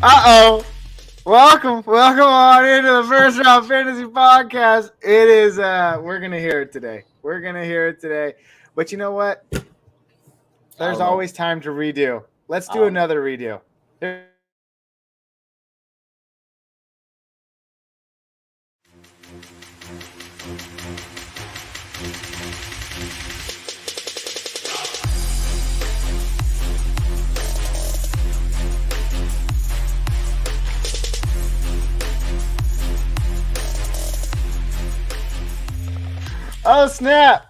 Uh-oh. Welcome on into the First Round Fantasy Podcast. It is, we're going to hear it today. But you know what? There's always time to redo. Let's do another redo. Oh, snap.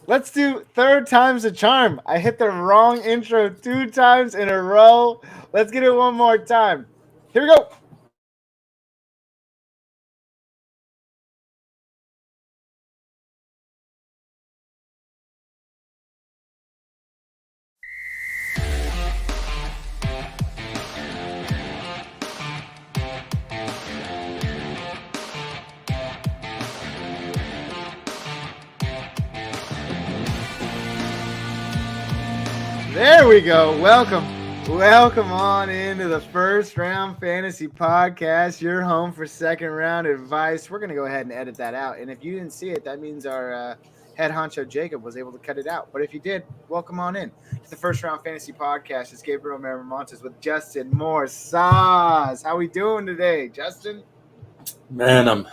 Let's do third time's a charm. I hit the wrong intro 2 times in a row. Let's get it one more time. Here we go. There we go. Welcome on into the First Round Fantasy Podcast. You're home for second round advice. We're going to go ahead and edit that out. And if you didn't see it, that means our head honcho Jacob was able to cut it out. But if you did, welcome on in to the First Round Fantasy Podcast. It's Gabriel Maramontes with Justin Moore Sauce. How we doing today, Justin? Man, I'm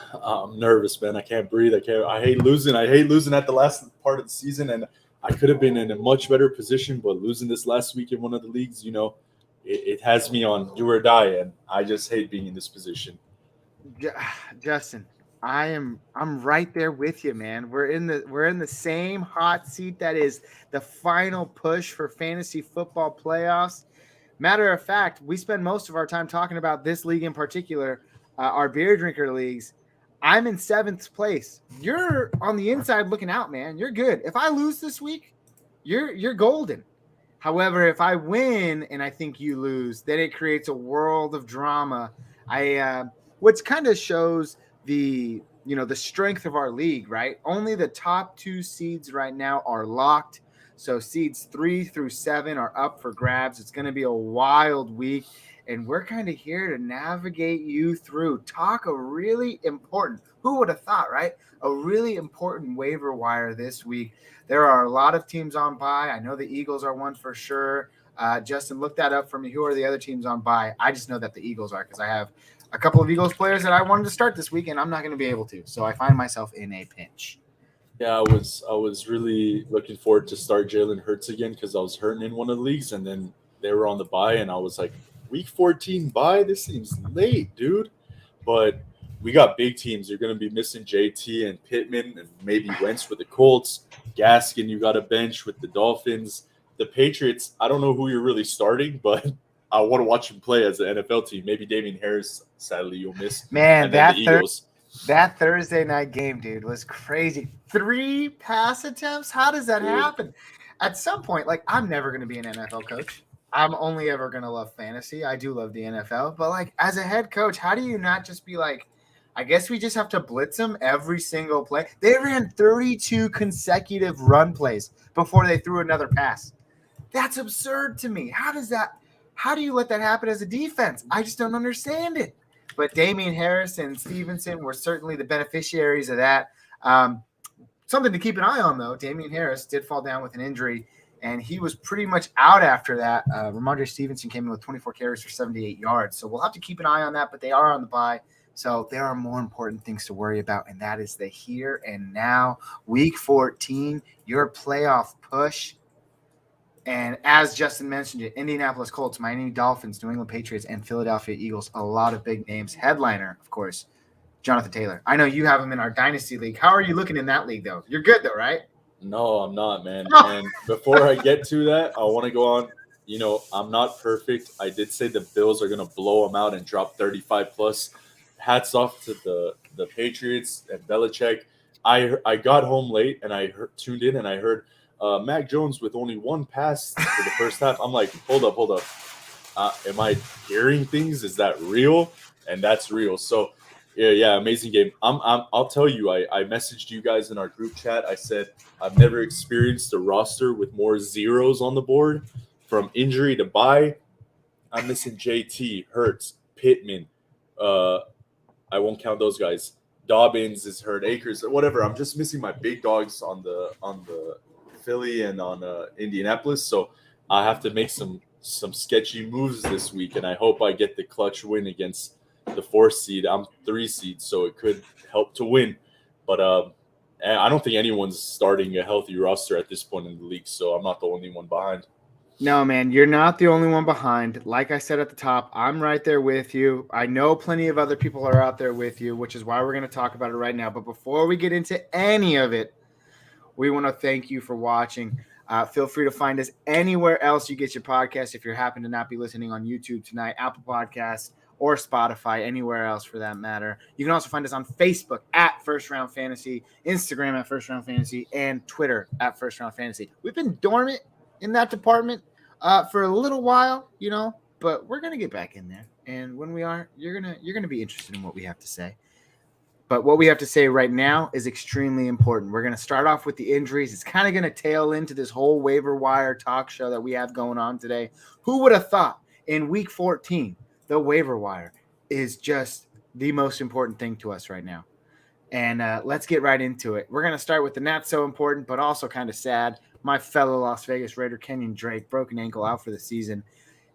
nervous, man. I can't breathe. I hate losing. I hate losing at the last part of the season, and I could have been in a much better position, but losing this last week in one of the leagues, it has me on do or die, and I just hate being in this position. Justin, I'm right there with you, man. We're in the same hot seat that is the final push for fantasy football playoffs. Matter of fact, we spend most of our time talking about this league in particular, our beer drinker leagues. I'm in 7th place. You're on the inside looking out, man. You're good. If I lose this week, you're golden. However, if I win and I think you lose, then it creates a world of drama. Which kind of shows the strength of our league, right? Only the top 2 seeds right now are locked. So seeds 3 through 7 are up for grabs. It's going to be a wild week. And we're kind of here to navigate you through. Talk a really important, who would have thought, right? A really important waiver wire this week. There are a lot of teams on bye. I know the Eagles are one for sure. Justin, look that up for me. Who are the other teams on bye? I just know that the Eagles are because I have a couple of Eagles players that I wanted to start this week, and I'm not going to be able to. So I find myself in a pinch. Yeah, I was really looking forward to start Jalen Hurts again because I was hurting in one of the leagues, and then they were on the bye, and I was like, Week 14 bye? This seems late, dude. But we got big teams. You're going to be missing JT and Pittman and maybe Wentz with the Colts. Gaskin, you got a bench with the Dolphins. The Patriots, I don't know who you're really starting, but I want to watch him play as an NFL team. Maybe Damian Harris, sadly, you'll miss. Man, that Thursday night game, dude, was crazy. 3 pass attempts? How does that happen? At some point, I'm never going to be an NFL coach. I'm only ever going to love fantasy. I do love the NFL. But, as a head coach, how do you not just be like, I guess we just have to blitz them every single play? They ran 32 consecutive run plays before they threw another pass. That's absurd to me. How do you let that happen as a defense? I just don't understand it. But Damian Harris and Stevenson were certainly the beneficiaries of that. Something to keep an eye on, though. Damian Harris did fall down with an injury, and he was pretty much out after that. Ramondre Stevenson came in with 24 carries for 78 yards. So we'll have to keep an eye on that, but they are on the bye. So there are more important things to worry about, and that is the here and now. Week 14, your playoff push. And as Justin mentioned it, Indianapolis Colts, Miami Dolphins, New England Patriots, and Philadelphia Eagles, a lot of big names. Headliner, of course, Jonathan Taylor. I know you have him in our Dynasty League. How are you looking in that league, though? You're good, though, right? No, I'm not, man. And before I get to that, I want to go on. I'm not perfect. I did say the Bills are going to blow them out and drop 35+. Hats off to the Patriots and Belichick. I got home late and I tuned in and I heard Mac Jones with only 1 pass for the first half. I'm like, hold up. Am I hearing things? Is that real? And that's real. So yeah, amazing game. I'll tell you, I messaged you guys in our group chat. I said I've never experienced a roster with more zeros on the board from injury to bye. I'm missing JT, Hurts, Pittman. I won't count those guys. Dobbins is hurt, Akers, whatever. I'm just missing my big dogs on the Philly and on Indianapolis. So I have to make some sketchy moves this week, and I hope I get the clutch win against the 4th seed. I'm 3 seed, so it could help to win. But I don't think anyone's starting a healthy roster at this point in the league, so I'm not the only one behind. No, man, you're not the only one behind. Like I said at the top, I'm right there with you. I know plenty of other people are out there with you, which is why we're going to talk about it right now. But before we get into any of it, we want to thank you for watching. Feel free to find us anywhere else you get your podcast. If you happen to not be listening on YouTube tonight, Apple Podcasts, or Spotify, anywhere else for that matter. You can also find us on Facebook at First Round Fantasy, Instagram at First Round Fantasy, and Twitter at First Round Fantasy. We've been dormant in that department for a little while, but we're gonna get back in there. And when we are, you're gonna be interested in what we have to say. But what we have to say right now is extremely important. We're gonna start off with the injuries. It's kind of gonna tail into this whole waiver wire talk show that we have going on today. Who would have thought in week 14 the waiver wire is just the most important thing to us right now? And let's get right into it. We're gonna start with the not so important, but also kind of sad. My fellow Las Vegas Raider, Kenyon Drake, broken ankle, out for the season.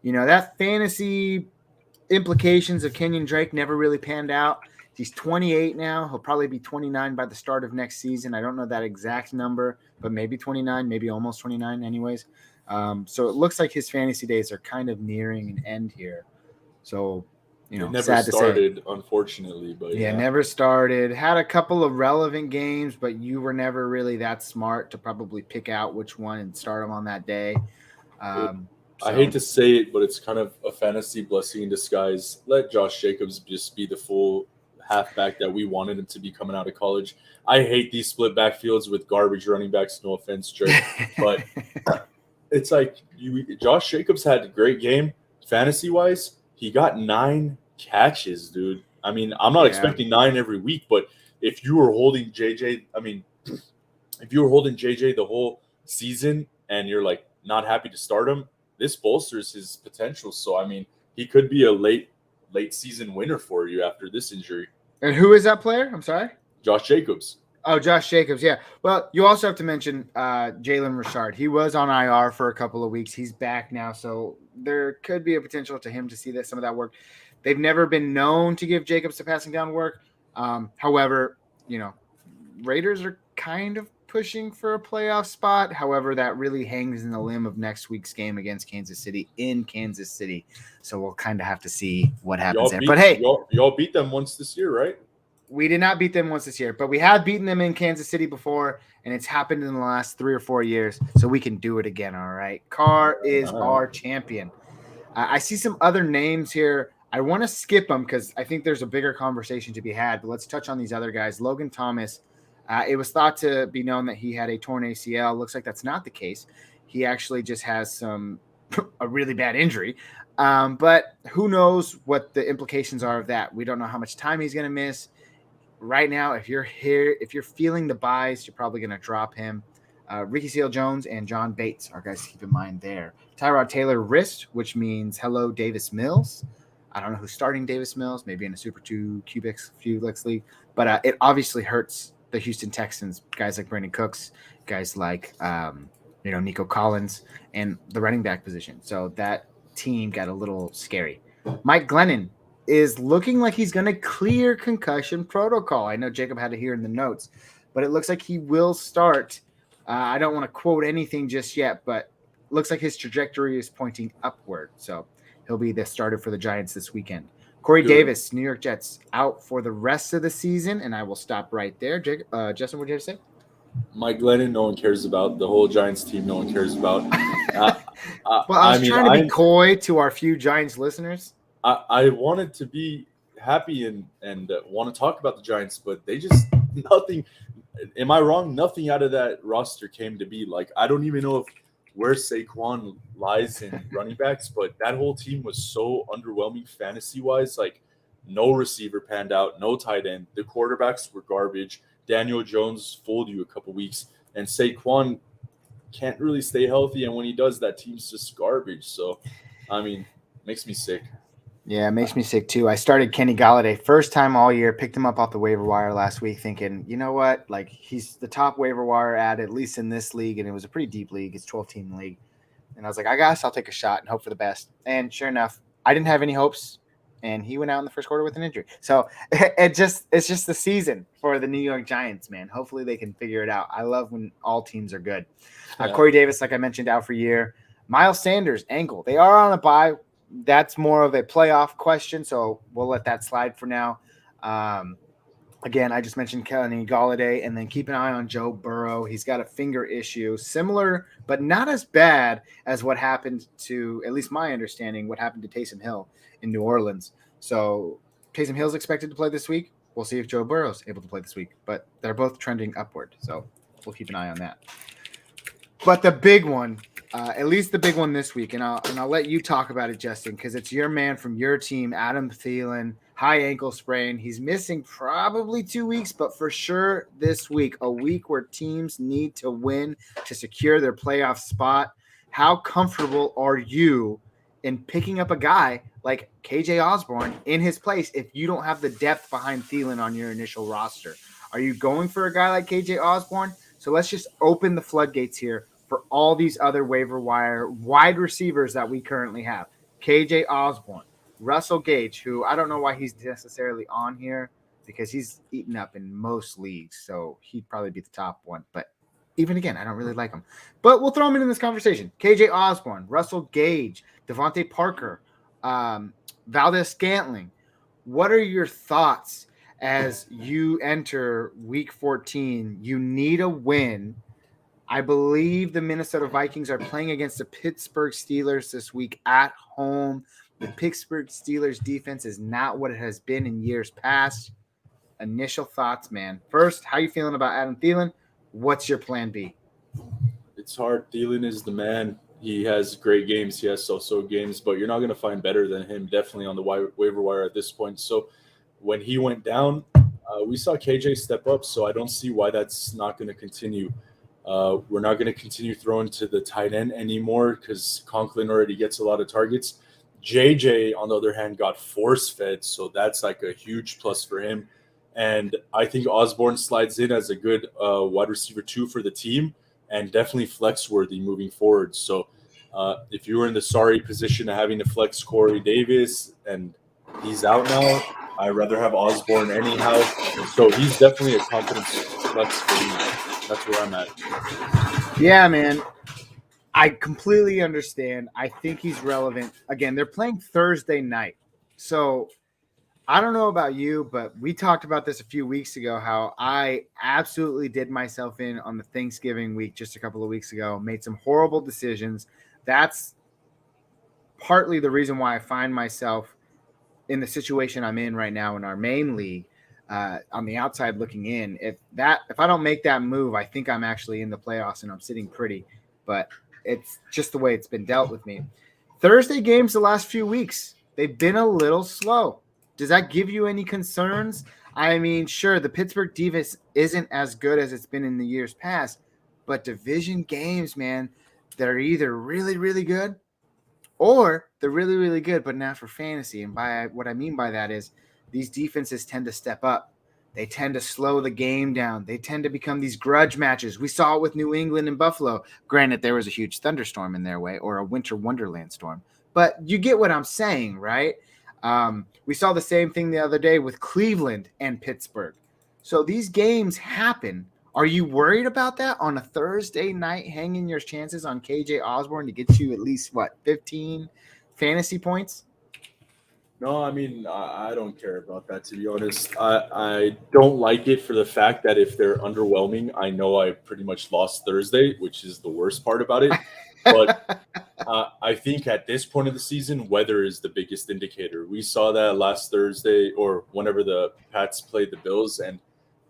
That fantasy implications of Kenyon Drake never really panned out. He's 28 now. He'll probably be 29 by the start of next season. I don't know that exact number, but maybe 29, maybe almost 29 anyways. So it looks like his fantasy days are kind of nearing an end here. So, never sad started, to say. Unfortunately, but yeah, never started. Had a couple of relevant games, but you were never really that smart to probably pick out which one and start them on that day. I hate to say it, but it's kind of a fantasy blessing in disguise. Let Josh Jacobs just be the full halfback that we wanted him to be coming out of college. I hate these split backfields with garbage running backs. No offense, Drake, but it's like Josh Jacobs had a great game fantasy-wise. He got 9 catches, dude. I mean, I'm not expecting 9 every week, but if you were holding JJ, the whole season and you're like not happy to start him, this bolsters his potential. So, I mean, he could be a late season winner for you after this injury. And who is that player? I'm sorry? Josh Jacobs. Oh, Josh Jacobs, yeah. Well, you also have to mention Jalen Reagor. He was on IR for a couple of weeks. He's back now, so there could be a potential to him to see some of that work. They've never been known to give Jacobs the passing down work. However, Raiders are kind of pushing for a playoff spot. However, that really hangs in the limb of next week's game against Kansas City in Kansas City. So we'll kind of have to see what happens there. But hey, y'all beat them once this year, right? We did not beat them once this year, but we have beaten them in Kansas City before, and it's happened in the last 3 or 4 years, so we can do it again, all right? Carr is our champion. I see some other names here. I want to skip them because I think there's a bigger conversation to be had, but let's touch on these other guys. Logan Thomas, it was thought to be known that he had a torn ACL. Looks like that's not the case. He actually just has a really bad injury. But who knows what the implications are of that. We don't know how much time he's going to miss. Right now, if you're feeling the buys, you're probably going to drop him. Ricky Seals-Jones and John Bates are guys to keep in mind there. Tyrod Taylor wrist, which means hello Davis Mills. I don't know who's starting Davis Mills, maybe in a Super 2 Cubics league, but it obviously hurts the Houston Texans, guys like Brandon Cooks, guys like Nico Collins, and the running back position. So that team got a little scary. Mike Glennon is looking like he's going to clear concussion protocol. I know Jacob had it here in the notes, but it looks like he will start. I don't want to quote anything just yet, but looks like his trajectory is pointing upward. So he'll be the starter for the Giants this weekend. Corey Davis, New York Jets, out for the rest of the season, and I will stop right there. Justin, what do you have to say? Mike Glennon, no one cares about. The whole Giants team, no one cares about. I was trying to be coy to our few Giants listeners. I wanted to be happy and want to talk about the Giants, but they just nothing. Am I wrong? Nothing out of that roster came to be. Like, I don't even know where Saquon lies in running backs, but that whole team was so underwhelming fantasy-wise. Like, no receiver panned out, no tight end. The quarterbacks were garbage. Daniel Jones fooled you a couple weeks, and Saquon can't really stay healthy, and when he does, that team's just garbage. So, I mean, Makes me sick. Yeah, it makes me sick too. I started Kenny Galladay first time all year, picked him up off the waiver wire last week, thinking, you know what? Like, he's the top waiver wire at least in this league, and it was a pretty deep league. It's 12-team league. And I was like, I guess I'll take a shot and hope for the best. And sure enough, I didn't have any hopes, and he went out in the first quarter with an injury. So it's just the season for the New York Giants, man. Hopefully they can figure it out. I love when all teams are good. Corey Davis, like I mentioned, out for a year. Miles Sanders, ankle. They are on a bye. That's more of a playoff question, so we'll let that slide for now. Again, I just mentioned Kenny Galladay, and then keep an eye on Joe Burrow. He's got a finger issue, similar but not as bad as what happened to, at least my understanding, what happened to Taysom Hill in New Orleans. So Taysom Hill's expected to play this week. We'll see if Joe Burrow's able to play this week, but they're both trending upward, so we'll keep an eye on that. But the big one, at least the big one this week, and I'll let you talk about it, Justin, because it's your man from your team, Adam Thielen, high ankle sprain. He's missing probably 2 weeks, but for sure this week, a week where teams need to win to secure their playoff spot. How comfortable are you in picking up a guy like KJ Osborne in his place if you don't have the depth behind Thielen on your initial roster? Are you going for a guy like KJ Osborne? So let's just open the floodgates here for all these other waiver wire wide receivers that we currently have. KJ Osborne, Russell Gage, who I don't know why he's necessarily on here because he's eaten up in most leagues, so he'd probably be the top one. But even again, I don't really like him. But we'll throw him in this conversation. KJ Osborne, Russell Gage, Devontae Parker, Valdez-Scantling. What are your thoughts as you enter Week 14? You need a win. I believe the Minnesota Vikings are playing against the Pittsburgh Steelers this week at home. The Pittsburgh Steelers defense is not what it has been in years past. Initial thoughts, man. First, how you feeling about Adam Thielen? What's your plan B? It's hard. Thielen is the man. He has great games. He has so-so games, but you're not going to find better than him, definitely on the waiver wire at this point. So when he went down, we saw KJ step up, so I don't see why that's not going to continue. We're not going to continue throwing to the tight end anymore because Conklin already gets a lot of targets. JJ, on the other hand, got force-fed, so that's like a huge plus for him. And I think Osborne slides in as a good wide receiver 2 for the team and definitely flex-worthy moving forward. So if you were in the sorry position of having to flex Corey Davis and he's out now, I'd rather have Osborne anyhow. So he's definitely a confidence flex for me. That's where I'm at. Yeah, man. I completely understand. I think he's relevant. Again, they're playing Thursday night. So I don't know about you, but we talked about this a few weeks ago, how I absolutely did myself in on the Thanksgiving week just a couple of weeks ago, made some horrible decisions. That's partly the reason why I find myself in the situation I'm in right now in our main league. On the outside looking in, if I don't make that move, I think I'm actually in the playoffs and I'm sitting pretty, but it's just the way it's been dealt with me. Thursday games the last few weeks, they've been a little slow. Does that give you any concerns? I mean, sure, the Pittsburgh defense isn't as good as it's been in the years past, but division games, man, they're either really, really good or they're really, really good, but not for fantasy. And by what I mean by that is these defenses tend to step up. They tend to slow the game down. They tend to become these grudge matches. We saw it with New England and Buffalo. Granted, there was a huge thunderstorm in their way or a winter wonderland storm. But you get what I'm saying, right? We saw the same thing the other day with Cleveland and Pittsburgh. So these games happen. Are you worried about that on a Thursday night, hanging your chances on KJ Osborne to get you at least, 15 fantasy points? No, I mean, I don't care about that, to be honest. I don't like it for the fact that if they're underwhelming, I know I pretty much lost Thursday, which is the worst part about it. But I think at this point of the season, weather is the biggest indicator. We saw that last Thursday or whenever the Pats played the Bills, and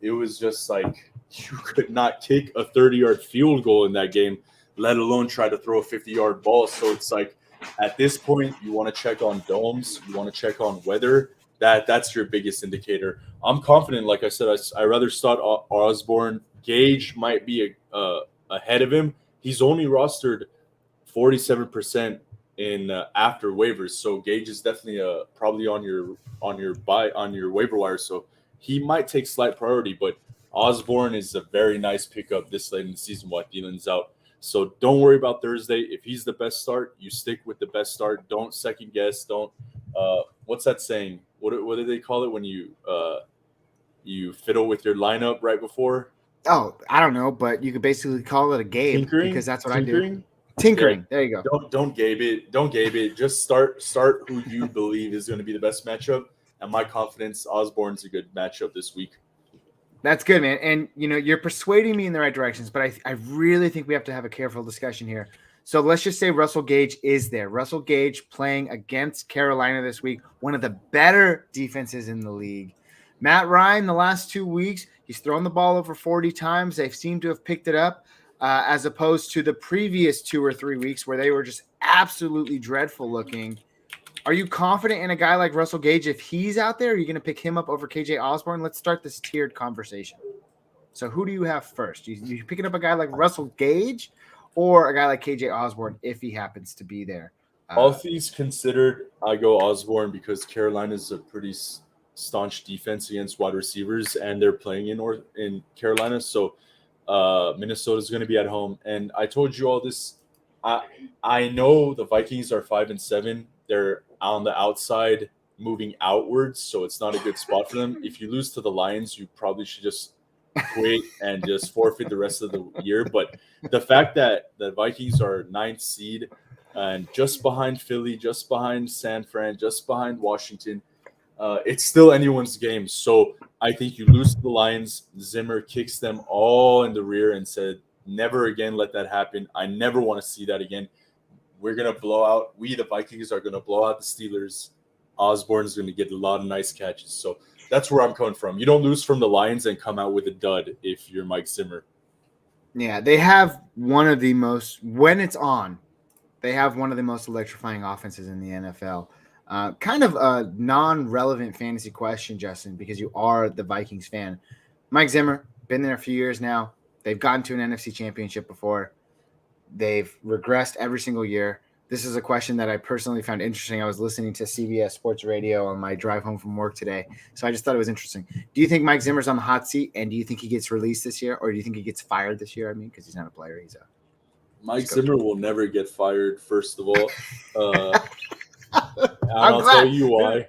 it was just like you could not kick a 30-yard field goal in that game, let alone try to throw a 50-yard ball. So it's like, at this point, you want to check on domes. You want to check on weather. That's your biggest indicator. I'm confident. Like I said, I rather start Osborne. Gage might be ahead of him. He's only rostered 47% in after waivers. So Gage is definitely probably on your waiver wire. So he might take slight priority, but Osborne is a very nice pickup this late in the season while Thielen's out. So don't worry about Thursday. If he's the best start, you stick with the best start. Don't second guess. Don't what's that saying? What do they call it when you fiddle with your lineup right before? Oh, I don't know, but you could basically call it a game because that's what I do. Tinkering. Yeah, there you go. Don't gabe it. Don't gabe it. Just start who you believe is going to be the best matchup. And my confidence, Osborne's a good matchup this week. That's good, man. And, you're persuading me in the right directions, but I really think we have to have a careful discussion here. So let's just say Russell Gage is there. Russell Gage playing against Carolina this week, one of the better defenses in the league. Matt Ryan, the last 2 weeks, he's thrown the ball over 40 times. They seem to have picked it up as opposed to the previous 2 or 3 weeks where they were just absolutely dreadful looking. Are you confident in a guy like Russell Gage if he's out there? Are you going to pick him up over KJ Osborne? Let's start this tiered conversation. So who do you have first? You picking up a guy like Russell Gage or a guy like KJ Osborne if he happens to be there? All things considered, I go Osborne because Carolina's a pretty staunch defense against wide receivers, and they're playing in Carolina. So Minnesota's going to be at home. And I told you all this. I know the Vikings are 5-7. They're on the outside moving outwards, so it's not a good spot for them. If you lose to the Lions, you probably should just quit and just forfeit the rest of the year. But the fact that the Vikings are 9th seed and just behind Philly, just behind San Fran, just behind Washington, it's still anyone's game. So I think you lose to the Lions. Zimmer kicks them all in the rear and said, never again let that happen. I never want to see that again. We're going to blow out. We, the Vikings, are going to blow out the Steelers. Osborne's going to get a lot of nice catches. So that's where I'm coming from. You don't lose from the Lions and come out with a dud if you're Mike Zimmer. Yeah, they have one of the most, when it's on, they have one of the most electrifying offenses in the NFL. Kind of a non-relevant fantasy question, Justin, because you are the Vikings fan. Mike Zimmer, been there a few years now. They've gotten to an NFC championship before. They've regressed every single year. This is a question that I personally found interesting. I was listening to CBS Sports Radio on my drive home from work today, so I just thought it was interesting. Do you think Mike Zimmer's on the hot seat, and do you think he gets released this year, or do you think he gets fired this year? I mean, because he's not a player. He's a Mike Zimmer will never get fired, first of all. I'll tell you why.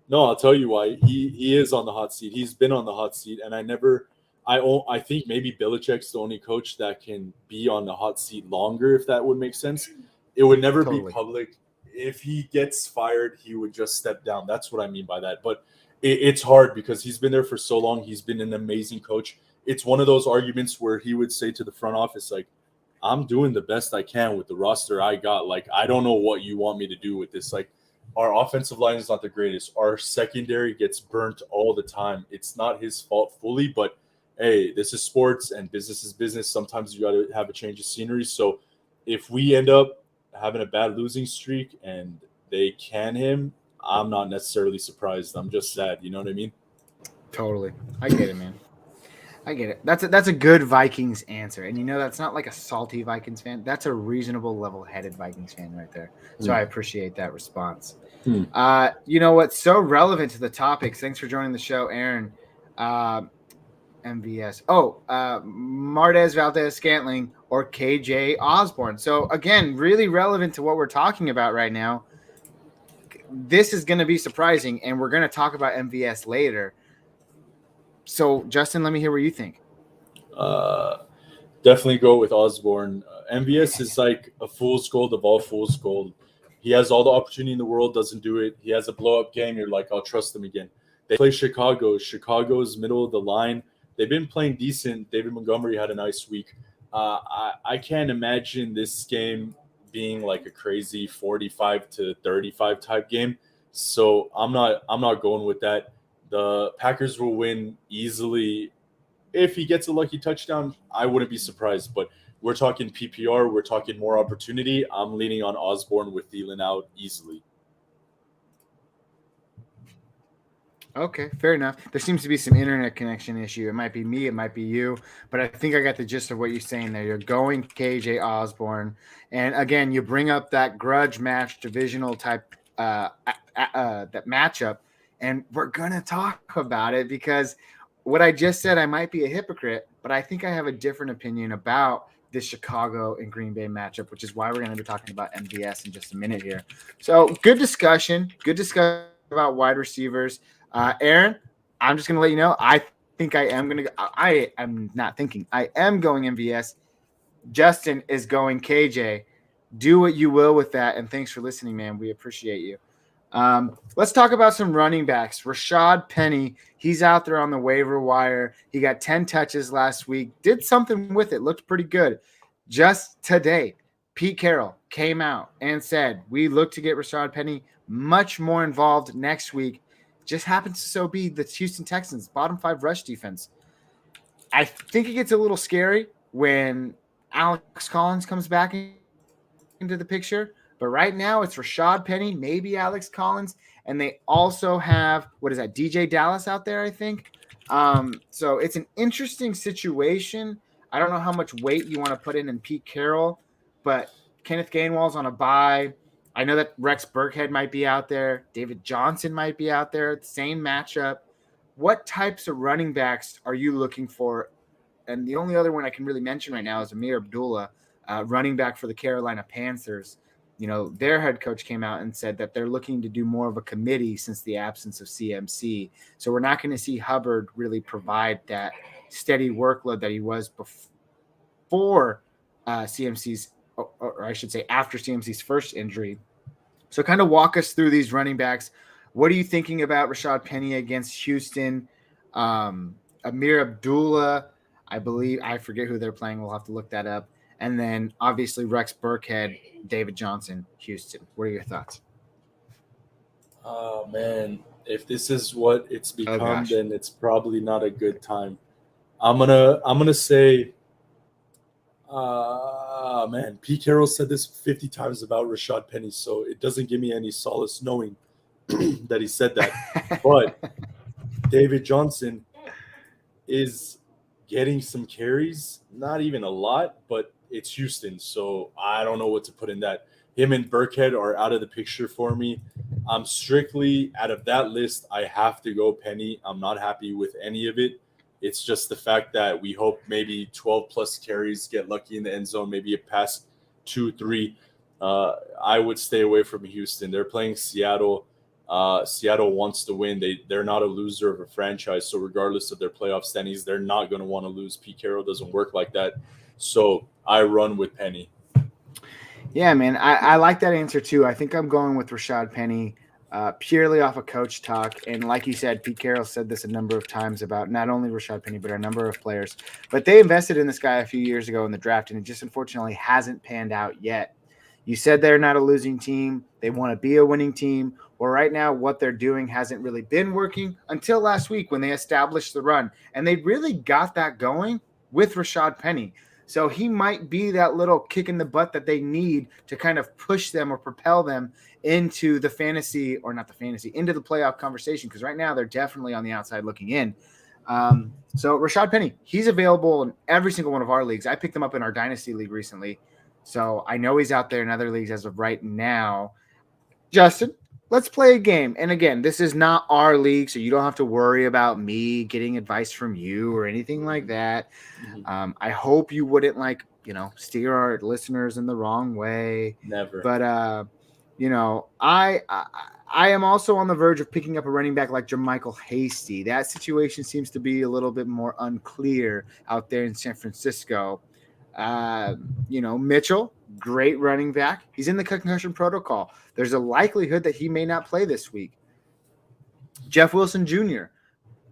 No, I'll tell you why. He is on the hot seat. He's been on the hot seat, and I think maybe Belichick's the only coach that can be on the hot seat longer, if that would make sense. It would never be public. If he gets fired, he would just step down. That's what I mean by that. But it's hard because he's been there for so long. He's been an amazing coach. It's one of those arguments where he would say to the front office, like, I'm doing the best I can with the roster I got. Like, I don't know what you want me to do with this. Like, our offensive line is not the greatest. Our secondary gets burnt all the time. It's not his fault fully, but hey, this is sports and business is business. Sometimes you got to have a change of scenery. So if we end up having a bad losing streak and they can him, I'm not necessarily surprised. I'm just sad. You know what I mean? Totally. I get it, man. I get it. That's a good Vikings answer. And that's not like a salty Vikings fan. That's a reasonable, level-headed Vikings fan right there. So I appreciate that response. You know what's so relevant to the topics? Thanks for joining the show, Aaron. MVS. Martez Valdez-Scantling or KJ Osborne. So again, really relevant to what we're talking about right now. This is going to be surprising, and we're going to talk about MVS later. So, Justin, let me hear what you think. Definitely go with Osborne. MVS is like a fool's gold of all fool's gold. He has all the opportunity in the world, doesn't do it. He has a blow-up game. You're like, I'll trust him again. They play Chicago. Chicago's middle of the line. They've been playing decent. David Montgomery had a nice week. I can't imagine this game being like a crazy 45-35 type game. So I'm not going with that. The Packers will win easily. If he gets a lucky touchdown, I wouldn't be surprised. But we're talking PPR. We're talking more opportunity. I'm leaning on Osborne with Thielen out easily. Okay, fair enough. There seems to be some internet connection issue. It might be me, it might be you, but I think I got the gist of what you're saying there. You're going KJ Osborne, and again, you bring up that grudge match, divisional type, that matchup, and we're gonna talk about it because what I just said, I might be a hypocrite, but I think I have a different opinion about this Chicago and Green Bay matchup, which is why we're going to be talking about MVS in just a minute here. So, good discussion. Good discussion about wide receivers. Aaron, I'm just going to let you know. I think I am going to. I am not thinking. I am going MVS. Justin is going KJ. Do what you will with that, and thanks for listening, man. We appreciate you. Let's talk about some running backs. Rashaad Penny, he's out there on the waiver wire. He got 10 touches last week, did something with it, looked pretty good. Just today, Pete Carroll came out and said, we look to get Rashaad Penny much more involved next week. Just happens to so be the Houston Texans, bottom 5 rush defense. I think it gets a little scary when Alex Collins comes back into the picture. But right now it's Rashaad Penny, maybe Alex Collins, and they also have DJ Dallas out there, I think. So it's an interesting situation. I don't know how much weight you want to put in Pete Carroll, but Kenneth Gainwell's on a bye. I know that Rex Burkhead might be out there. David Johnson might be out there. Same matchup. What types of running backs are you looking for? And the only other one I can really mention right now is Amir Abdullah, running back for the Carolina Panthers. You know, their head coach came out and said that they're looking to do more of a committee since the absence of CMC. So we're not going to see Hubbard really provide that steady workload that he was before CMC's, or I should say after CMC's first injury. So kind of walk us through these running backs. What are you thinking about Rashaad Penny against Houston? Amir Abdullah, I forget who they're playing. We'll have to look that up. And then obviously Rex Burkhead, David Johnson, Houston. What are your thoughts? Oh man, if this is what it's become, then it's probably not a good time. I'm gonna say, man, Pete Carroll said this 50 times about Rashaad Penny, so it doesn't give me any solace knowing that he said that. But David Johnson is getting some carries, not even a lot, but it's Houston, so I don't know what to put in that. Him and Burkhead are out of the picture for me. I'm strictly out of that list. I have to go Penny. I'm not happy with any of it. It's just the fact that we hope maybe 12 plus carries, get lucky in the end zone, maybe a pass 2-3. I would stay away from Houston. They're playing Seattle. Seattle wants to win. They're not a loser of a franchise. So regardless of their playoff standings, they're not going to want to lose. Pete Carroll doesn't work like that. So I run with Penny. Yeah, man, I like that answer too. I think I'm going with Rashaad Penny purely off of coach talk. And like you said, Pete Carroll said this a number of times about not only Rashaad Penny, but a number of players. But they invested in this guy a few years ago in the draft, and it just unfortunately hasn't panned out yet. You said they're not a losing team. They want to be a winning team. Well, right now, what they're doing hasn't really been working until last week when they established the run. And they really got that going with Rashaad Penny. So he might be that little kick in the butt that they need to kind of push them or propel them into the fantasy, or not the fantasy, into the playoff conversation. Because right now they're definitely on the outside looking in. So Rashaad Penny, he's available in every single one of our leagues. I picked him up in our Dynasty League recently. So I know he's out there in other leagues as of right now. Justin, let's play a game. And again, this is not our league, so you don't have to worry about me getting advice from you or anything like that. I hope you wouldn't steer our listeners in the wrong way. Never. But I am also on the verge of picking up a running back like Jermichael Hasty. That situation seems to be a little bit more unclear out there in San Francisco. Mitchell, great running back. He's in the concussion protocol. There's a likelihood that he may not play this week. Jeff Wilson Jr.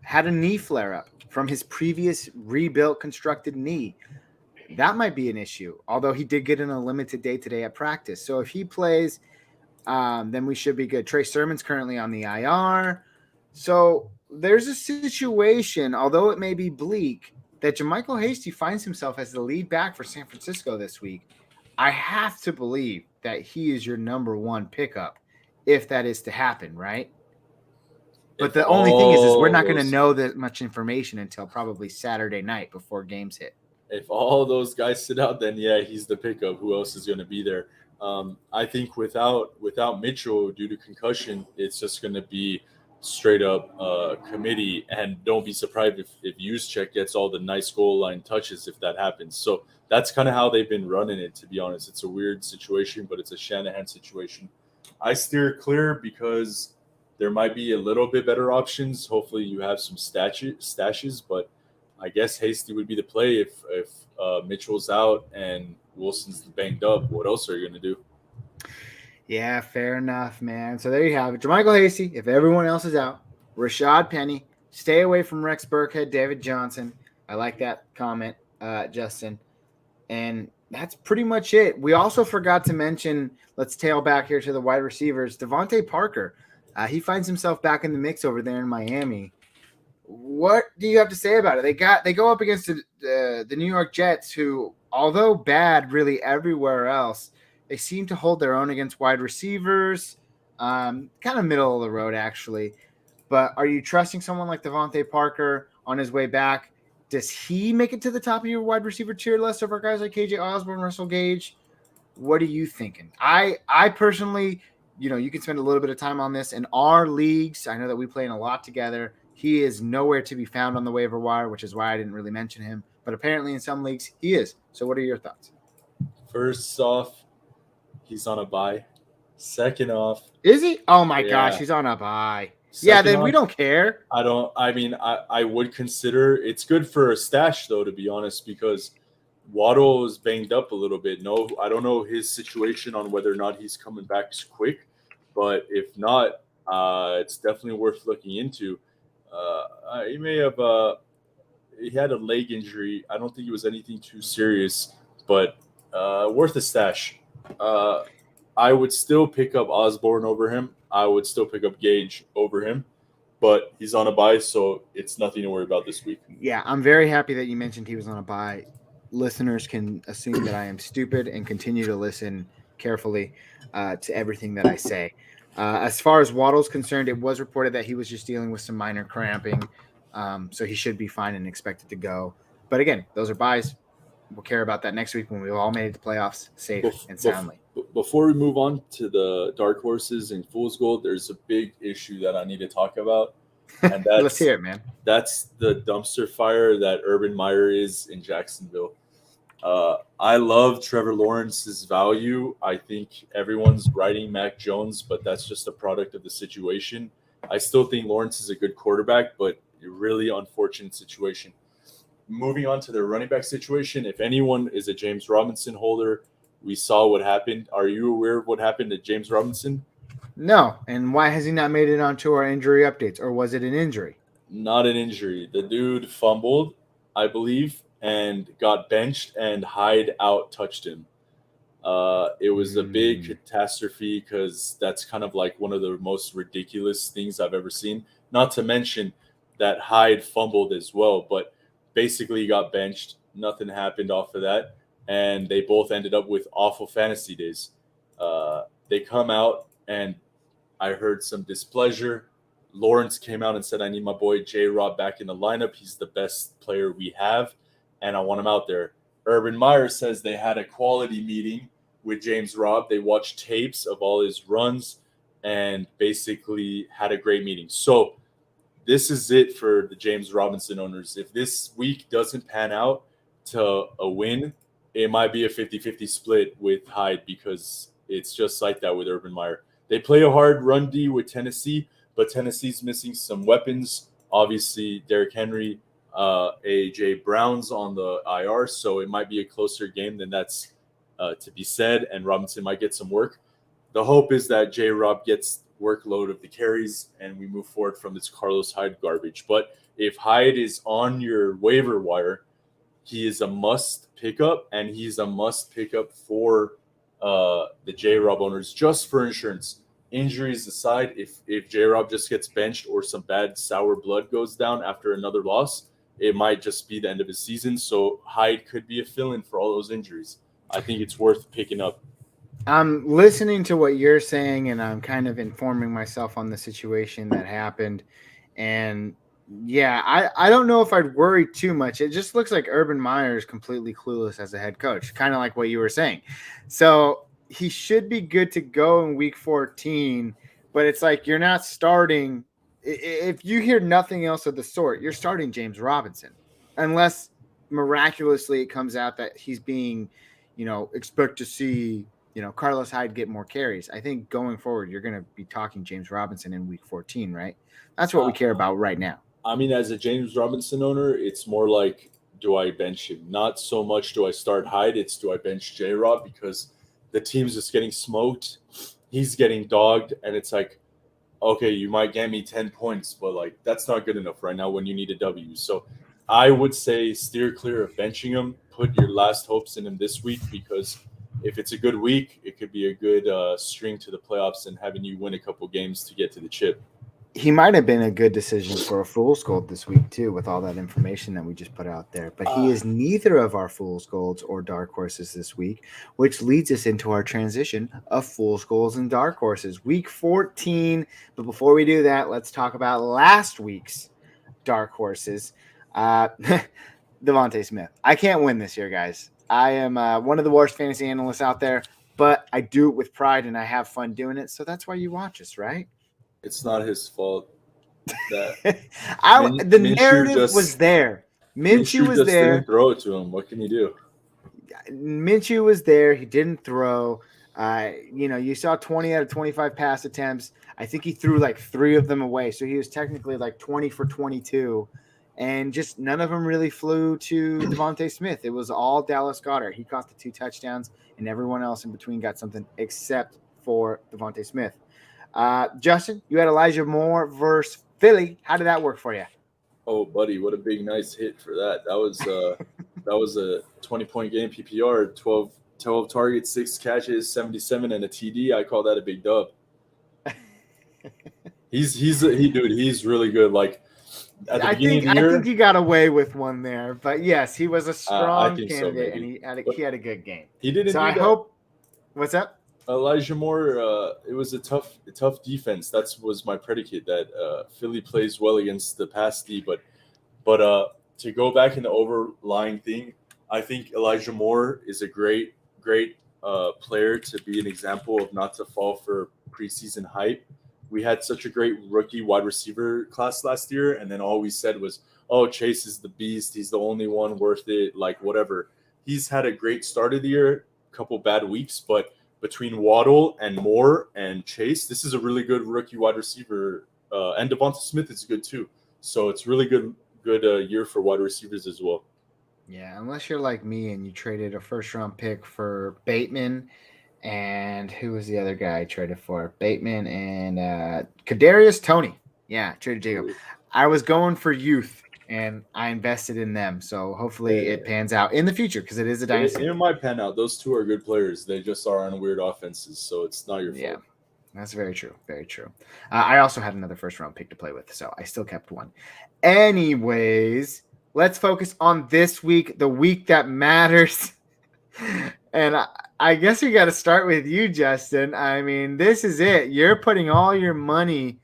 had a knee flare-up from his previous rebuilt, constructed knee. That might be an issue, although he did get in a limited day today at practice. So if he plays, then we should be good. Trey Sermon's currently on the IR. So there's a situation, although it may be bleak, that Jermichael Hasty finds himself as the lead back for San Francisco this week. I have to believe that he is your number one pickup if that is to happen, right? But the only thing is we're not going to know that much information until probably Saturday night before games hit. If all those guys sit out, then yeah, he's the pickup. Who else is going to be there? I think without Mitchell due to concussion, it's just going to be straight up committee. And don't be surprised if Juszczyk gets all the nice goal line touches if that happens. So that's kind of how they've been running it, to be honest. It's a weird situation, but it's a Shanahan situation. I steer clear because there might be a little bit better options. Hopefully you have some stashes, but I guess Hasty would be the play if Mitchell's out and Wilson's banged up. What else are you going to do? Yeah, fair enough, man. So there you have it. JaMychal Hasty, if everyone else is out. Rashaad Penny, stay away from Rex Burkhead, David Johnson. I like that comment, Justin. And that's pretty much it. We also forgot to mention, let's tail back here to the wide receivers, Devontae Parker. He finds himself back in the mix over there in Miami. What do you have to say about it? They go up against the New York Jets, who, although bad really everywhere else, they seem to hold their own against wide receivers. Kind of middle of the road, actually. But are you trusting someone like Devontae Parker on his way back? Does he make it to the top of your wide receiver tier list over guys like KJ Osborne, Russell Gage? What are you thinking? I personally, you can spend a little bit of time on this in our leagues. I know that we play in a lot together. He is nowhere to be found on the waiver wire, which is why I didn't really mention him. But apparently in some leagues, he is. So what are your thoughts? First off, he's on a bye. Second off. Is he? Oh, my gosh, he's on a bye. Then we don't care. I would consider it's good for a stash, though, to be honest, because Waddle is banged up a little bit. No, I don't know his situation on whether or not he's coming back quick. But if not, it's definitely worth looking into. He may have he had a leg injury. I don't think it was anything too serious, but worth a stash. I would still pick up Osborne over him. I would still pick up Gage over him, but he's on a bye, so it's nothing to worry about this week. Yeah, I'm very happy that you mentioned he was on a bye. Listeners can assume that I am stupid and continue to listen carefully to everything that I say. As far as Waddle's concerned, it was reported that he was just dealing with some minor cramping, so he should be fine and expected to go. But again, those are buys. We'll care about that next week when we've all made it to playoffs safe and soundly. Before we move on to the dark horses and fool's gold, there's a big issue that I need to talk about. And that's, let's hear it, man. That's the dumpster fire that Urban Meyer is in Jacksonville. I love Trevor Lawrence's value. I think everyone's writing Mac Jones, but that's just a product of the situation. I still think Lawrence is a good quarterback, but a really unfortunate situation. Moving on to the running back situation, if anyone is a James Robinson holder, we saw what happened. Are you aware of what happened to James Robinson? No. And why has he not made it onto our injury updates? Or was it an injury? Not an injury. The dude fumbled, I believe, and got benched, and Hyde out-touched him. It was a big catastrophe because that's kind of like one of the most ridiculous things I've ever seen. Not to mention that Hyde fumbled as well, but basically got benched. Nothing happened off of that. And they both ended up with awful fantasy days. They come out, and I heard some displeasure. Lawrence came out and said, I need my boy J-Rob back in the lineup. He's the best player we have, and I want him out there. Urban Meyer says they had a quality meeting with James Robb. They watched tapes of all his runs and basically had a great meeting. So this is it for the James Robinson owners. If this week doesn't pan out to a win, it might be a 50-50 split with Hyde because it's just like that with Urban Meyer. They play a hard run D with Tennessee, but Tennessee's missing some weapons. Obviously, Derrick Henry, A.J. Brown's on the IR, so it might be a closer game than that's to be said, and Robinson might get some work. The hope is that J-Rob gets workload of the carries, and we move forward from this Carlos Hyde garbage. But if Hyde is on your waiver wire, he is a must pickup, and he's a must pickup for the J-Rob owners just for insurance. Injuries aside, if J-Rob just gets benched or some bad sour blood goes down after another loss, it might just be the end of his season. So Hyde could be a fill-in for all those injuries. I think it's worth picking up. I'm listening to what you're saying, and I'm kind of informing myself on the situation that happened. And yeah, I don't know if I'd worry too much. It just looks like Urban Meyer is completely clueless as a head coach, kind of like what you were saying. So he should be good to go in week 14, but it's like you're not starting. If you hear nothing else of the sort, you're starting James Robinson, unless miraculously it comes out that he's being, expect to see, Carlos Hyde get more carries. I think going forward, you're going to be talking James Robinson in week 14, right? That's what we care about right now. I mean, as a James Robinson owner, it's more like, do I bench him? Not so much do I start Hyde, it's do I bench J Rob, because the team's just getting smoked. He's getting dogged, and it's like, okay, you might get me 10 points, but like that's not good enough right now when you need a W. So I would say steer clear of benching him. Put your last hopes in him this week, because if it's a good week, it could be a good string to the playoffs and having you win a couple games to get to the chip. He might have been a good decision for a Fool's Gold this week, too, with all that information that we just put out there. But he is neither of our Fool's Golds or Dark Horses this week, which leads us into our transition of Fool's Golds and Dark Horses. Week 14. But before we do that, let's talk about last week's Dark Horses. Devontae Smith. I can't win this year, guys. I am one of the worst fantasy analysts out there, but I do it with pride and I have fun doing it. So that's why you watch us, right? It's not his fault that the narrative was there. Minshew was just there. Didn't throw it to him. What can you do? Minshew was there. He didn't throw. You saw 20 out of 25 pass attempts. I think he threw like 3 of them away. So he was technically like 20 for 22. And just none of them really flew to Devontae Smith. It was all Dallas Goedert. He caught the 2 touchdowns, and everyone else in between got something except for Devontae Smith. Justin, you had Elijah Moore versus Philly. How did that work for you? Oh, buddy, what a big, nice hit for that. That was a 20-point game, PPR, 12 targets, 6 catches, 77, and a TD. I call that a big dub. He's really good. Like at the beginning of the year, I think you got away with one there, but yes, he was a strong candidate, and he had a good game. He didn't. So I hope. What's up? Elijah Moore, it was a tough defense. That was my predicate, that Philly plays well against the pass D. But to go back in the overlying thing, I think Elijah Moore is a great player to be an example of not to fall for preseason hype. We had such a great rookie wide receiver class last year, and then all we said was, oh, Chase is the beast. He's the only one worth it, like whatever. He's had a great start of the year, a couple bad weeks, but between Waddle and Moore and Chase, this is a really good rookie wide receiver. And Devonta Smith is good too. So it's really good year for wide receivers as well. Yeah, unless you're like me and you traded a first-round pick for Bateman, and who was the other guy I traded for? Bateman and Kadarius Toney. Yeah, traded Jacob. I was going for youth, and I invested in them. So hopefully it pans out in the future, because it is a dynasty. It might pan out. Those two are good players. They just are on weird offenses, so it's not your fault. Yeah, that's very true. Very true. I also had another first-round pick to play with, so I still kept one. Anyways, let's focus on this week, the week that matters. And I guess we got to start with you, Justin. I mean, this is it. You're putting all your money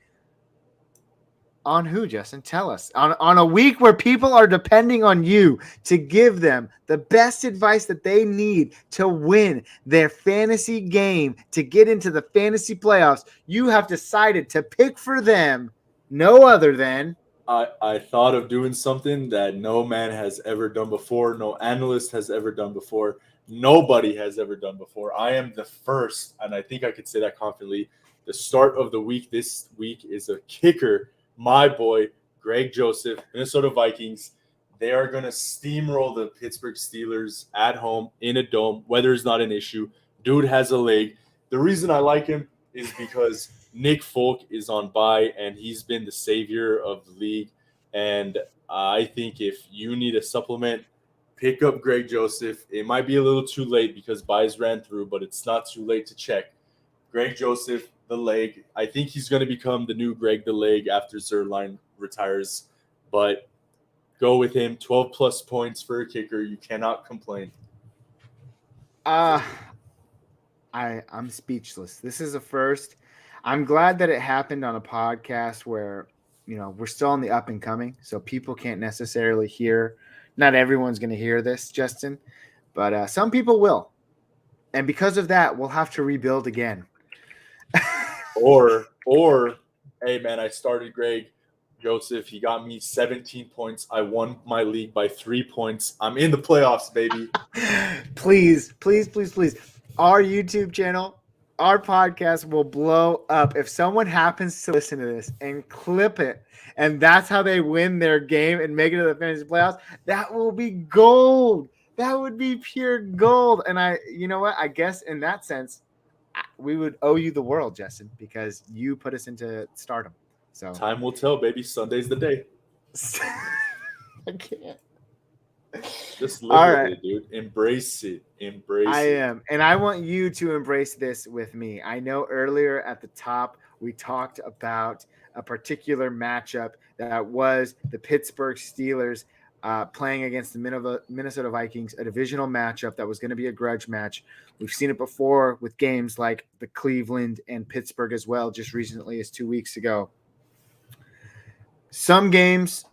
on who, Justin? Tell us. On a week where people are depending on you to give them the best advice that they need to win their fantasy game, to get into the fantasy playoffs, you have decided to pick for them no other than... I thought of doing something that no man has ever done before, no analyst has ever done before, nobody has ever done before. I am the first, and I think I could say that confidently. The start of the week this week is a kicker. My boy, Greg Joseph, Minnesota Vikings. They are going to steamroll the Pittsburgh Steelers at home in a dome. Weather is not an issue. Dude has a leg. The reason I like him is because Nick Folk is on bye, and he's been the savior of the league. And I think if you need a supplement, pick up Greg Joseph. It might be a little too late because buys ran through, but it's not too late to check. Greg Joseph, the leg. I think he's going to become the new Greg the leg after Zerline retires. But go with him. 12-plus points for a kicker. You cannot complain. I'm speechless. This is a first. I'm glad that it happened on a podcast where we're still on the up and coming, so people can't necessarily hear. Not everyone's going to hear this, Justin, but some people will. And because of that, we'll have to rebuild again. Or, hey man, I started Greg Joseph. He got me 17 points. I won my league by 3 points. I'm in the playoffs, baby. Please, please, please, please. Our YouTube channel, our podcast will blow up if someone happens to listen to this and clip it, and that's how they win their game and make it to the fantasy playoffs. That will be gold. That would be pure gold. And you know what? I guess in that sense, we would owe you the world, Justin, because you put us into stardom. So time will tell, baby. Sunday's the day. I can't. Just live with it, dude. Embrace it. I am. And I want you to embrace this with me. I know earlier at the top, we talked about a particular matchup that was the Pittsburgh Steelers playing against the Minnesota Vikings, a divisional matchup that was going to be a grudge match. We've seen it before with games like the Cleveland and Pittsburgh as well, just recently as 2 weeks ago. Some games,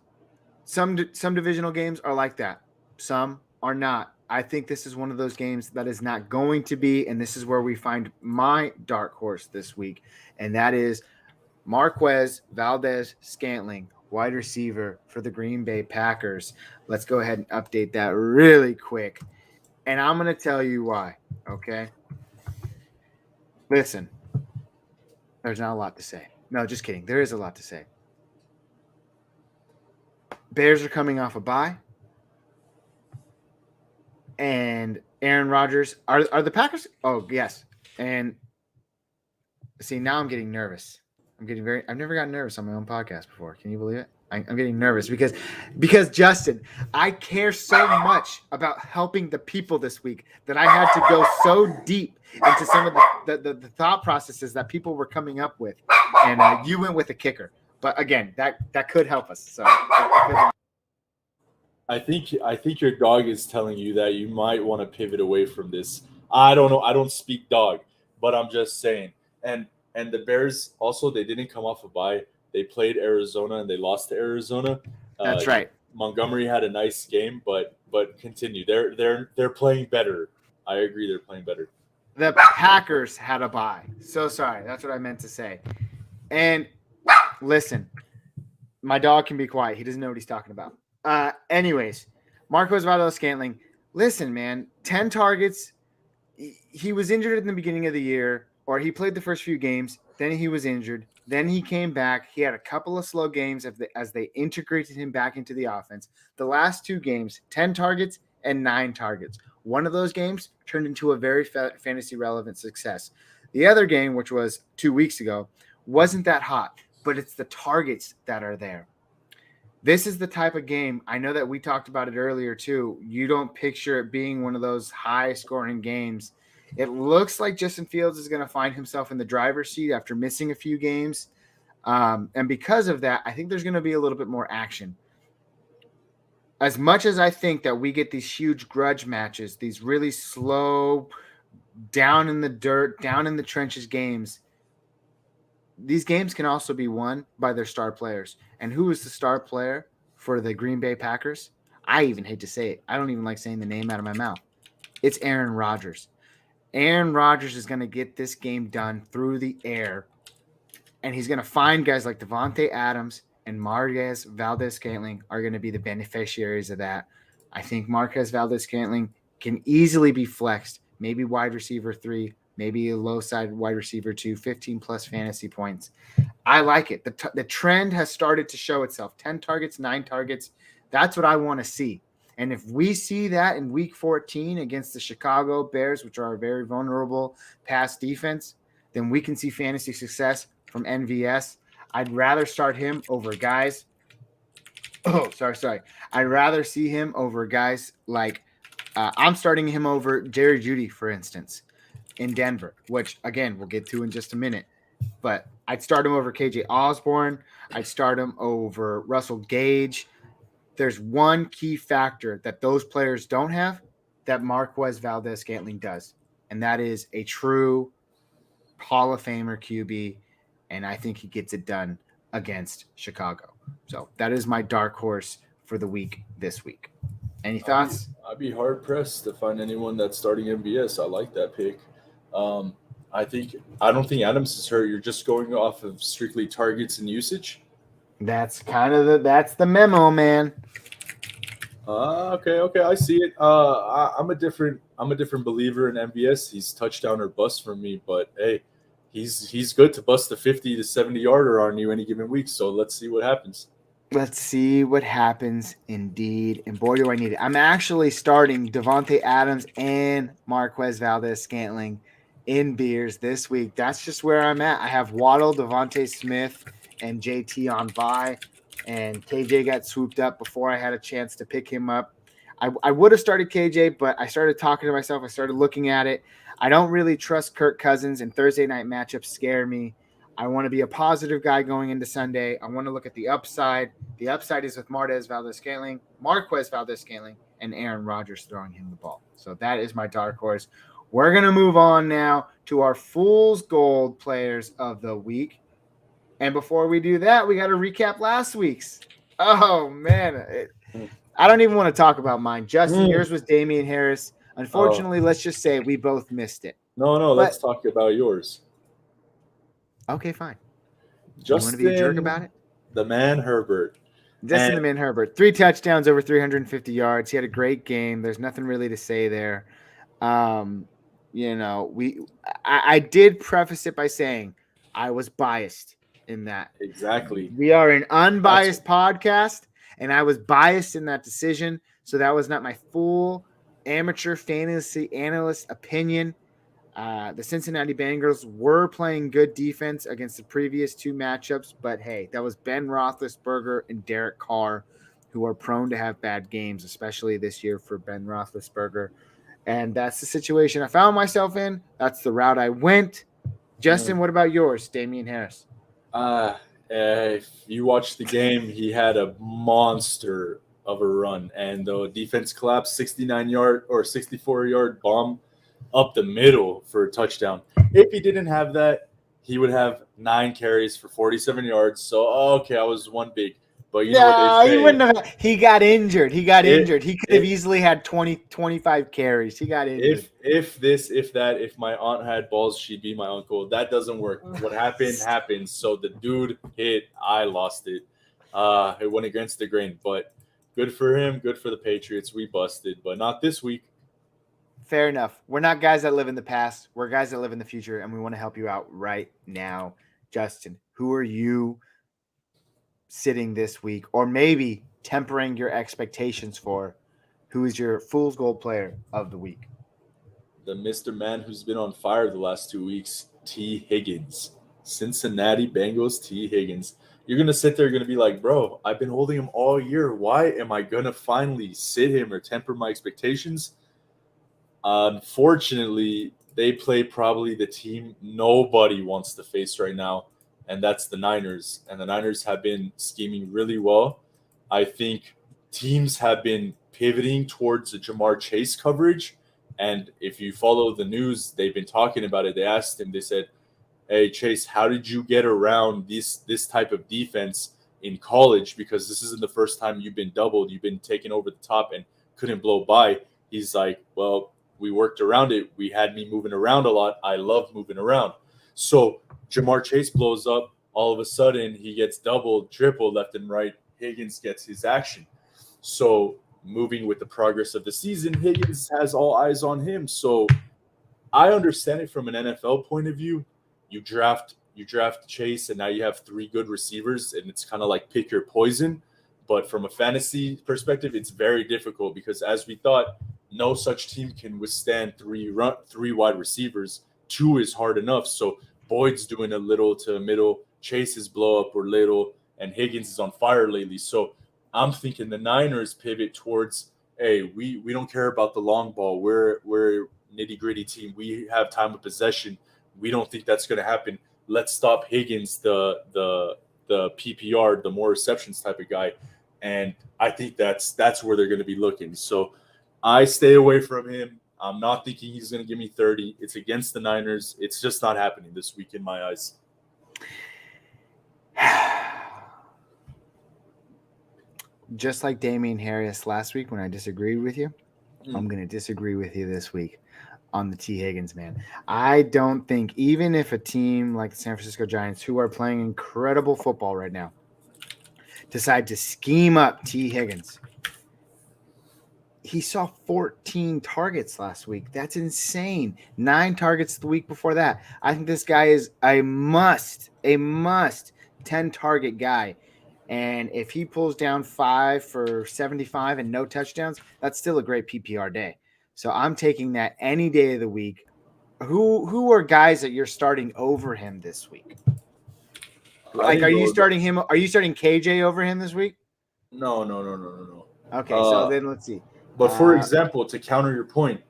some divisional games are like that. Some are not. I think this is one of those games that is not going to be, and this is where we find my dark horse this week, and that is Marquez Valdes-Scantling, wide receiver for the Green Bay Packers. Let's go ahead and update that really quick, and I'm going to tell you why, okay? Listen, there's not a lot to say. No, just kidding. There is a lot to say. Bears are coming off a bye. And Aaron Rodgers are the Packers. Oh, yes. And see, now I'm getting nervous. I've never gotten nervous on my own podcast before. Can you believe it? I'm getting nervous because Justin, I care so much about helping the people this week that I had to go so deep into some of the thought processes that people were coming up with. And you went with a kicker. But again, that could help us. So I think your dog is telling you that you might want to pivot away from this. I don't know. I don't speak dog, but I'm just saying. And the Bears also, they didn't come off a bye. They played Arizona and they lost to Arizona. That's right. Montgomery had a nice game, but continue. They're playing better. I agree. They're playing better. The Packers had a bye. So sorry. That's what I meant to say. And listen, my dog can be quiet. He doesn't know what he's talking about. Anyways, Marquez Valdes-Scantling, listen, man, 10 targets. He was injured in the beginning of the year, or he played the first few games. Then he was injured. Then he came back. He had a couple of slow games as they integrated him back into the offense. The last 2 games, 10 targets and 9 targets. One of those games turned into a very fantasy relevant success. The other game, which was 2 weeks ago, wasn't that hot, but it's the targets that are there. This is the type of game, I know that we talked about it earlier too. You don't picture it being one of those high-scoring games. It looks like Justin Fields is going to find himself in the driver's seat after missing a few games. And because of that, I think there's going to be a little bit more action. As much as I think that we get these huge grudge matches, these really slow, down in the dirt, down in the trenches games, these games can also be won by their star players. And who is the star player for the Green Bay Packers? I even hate to say it. I don't even like saying the name out of my mouth. It's Aaron Rodgers. Aaron Rodgers is going to get this game done through the air. And he's going to find guys like Devontae Adams and Marquez Valdes-Scantling are going to be the beneficiaries of that. I think Marquez Valdes-Scantling can easily be flexed, maybe wide receiver 3, maybe a low side wide receiver 2, 15-plus fantasy points. I like it. The trend has started to show itself. 10 targets, 9 targets. That's what I want to see. And if we see that in Week 14 against the Chicago Bears, which are a very vulnerable pass defense, then we can see fantasy success from NVS. I'd rather start him over guys. Oh, sorry. I'd rather see him over guys like I'm starting him over Jerry Jeudy, for instance, in Denver, which, again, we'll get to in just a minute. But I'd start him over KJ Osborne. I'd start him over Russell Gage. There's one key factor that those players don't have that Marquez Valdes-Scantling does, and that is a true Hall of Famer QB, and I think he gets it done against Chicago. So that is my dark horse for the week this week. Any thoughts? I'd be hard pressed to find anyone that's starting MBS. I like that pick. Um, I don't think Adams is hurt. You're just going off of strictly targets and usage. That's that's the memo, man. Okay, I see it. I'm a different believer in MBS. He's touchdown or bust for me, but hey, he's good to bust the 50 to 70 yarder on you any given week. So let's see what happens. Let's see what happens, indeed. And boy, do I need it. I'm actually starting Devontae Adams and Marquez Valdez-Scantling in beers this week. That's just where I'm at. I have Waddle, Devontae Smith, and JT on bye. And KJ got swooped up before I had a chance to pick him up. I would have started KJ, but I started talking to myself. I started looking at it. I don't really trust Kirk Cousins, and Thursday night matchups scare me. I want to be a positive guy going into Sunday. I want to look at the upside. The upside is with Marquez Valdez-Scantling, and Aaron Rodgers throwing him the ball. So that is my dark horse. We're going to move on now to our Fool's Gold players of the week. And before we do that, we got to recap last week's. Oh, man. I don't even want to talk about mine. Justin, yours was Damian Harris. Unfortunately, let's just say we both missed it. Let's talk about yours. Okay, fine. Justin, you want to be a jerk about it? The man Herbert. Justin the man Herbert. 3 touchdowns, over 350 yards. He had a great game. There's nothing really to say there. I did preface it by saying I was biased in that. Exactly. We are an unbiased podcast, and I was biased in that decision. So that was not my full amateur fantasy analyst opinion. The Cincinnati Bengals were playing good defense against the previous 2 matchups, but hey, that was Ben Roethlisberger and Derek Carr, who are prone to have bad games, especially this year for Ben Roethlisberger. And that's the situation I found myself in. That's the route I went. Justin, what about yours, Damian Harris? If you watch the game, he had a monster of a run, and the defense collapsed, 69-yard or 64-yard bomb up the middle for a touchdown. If he didn't have that, he would have 9 carries for 47 yards. So, okay, I was one big. But you know what they say. He wouldn't have. He got injured. He could have easily had 20, 25 carries. He got injured. If my aunt had balls, she'd be my uncle. That doesn't work. What happened. So the dude hit. I lost it. It went against the grain. But good for him. Good for the Patriots. We busted. But not this week. Fair enough. We're not guys that live in the past. We're guys that live in the future, and we want to help you out right now. Justin, who are you sitting this week, or maybe tempering your expectations for? Who is your Fool's Gold player of the week? The Mr. Man who's been on fire the last 2 weeks, T. Higgins. Cincinnati Bengals, T. Higgins. You're going to sit there, you're going to be like, bro, I've been holding him all year. Why am I going to finally sit him or temper my expectations? Unfortunately, they play probably the team nobody wants to face right now, and that's the Niners. And the Niners have been scheming really well. I think teams have been pivoting towards the Jamar Chase coverage. And if you follow the news, they've been talking about it. They asked him, they said, hey, Chase, how did you get around this type of defense in college? Because this isn't the first time you've been doubled. You've been taken over the top and couldn't blow by. He's like, well, we worked around it. We had me moving around a lot. I love moving around. So Jamar Chase blows up. All of a sudden, he gets doubled, tripled left and right. Higgins gets his action. So moving with the progress of the season, Higgins has all eyes on him. So I understand it from an NFL point of view. You draft Chase, and now you have 3 good receivers, and it's kind of like pick your poison. But from a fantasy perspective, it's very difficult because, as we thought, no such team can withstand 3 wide receivers. 2 is hard enough. So Boyd's doing a little to middle, Chase's blow up or little, and Higgins is on fire lately. So I'm thinking the Niners pivot towards, hey, we don't care about the long ball. We're nitty gritty team. We have time of possession. We don't think that's going to happen. Let's stop Higgins, the PPR, the more receptions type of guy. And I think that's where they're going to be looking. So I stay away from him. I'm not thinking he's going to give me 30. It's against the Niners. It's just not happening this week in my eyes. just like Damian Harris last week when I disagreed with you, I'm Mm. going to disagree with you this week on the T. Higgins, man. I don't think, even if a team like the San Francisco Giants, who are playing incredible football right now, decide to scheme up T. Higgins, he saw 14 targets last week. That's insane. 9 targets the week before that. I think this guy is a must 10 target guy. And if he pulls down 5 for 75 and no touchdowns, that's still a great PPR day. So I'm taking that any day of the week. Who are guys that you're starting over him this week? I Like, didn't are you go. starting him? Are you starting KJ over him this week? No, no, no, no, no, no. Okay, so then let's see. But for example, to counter your point,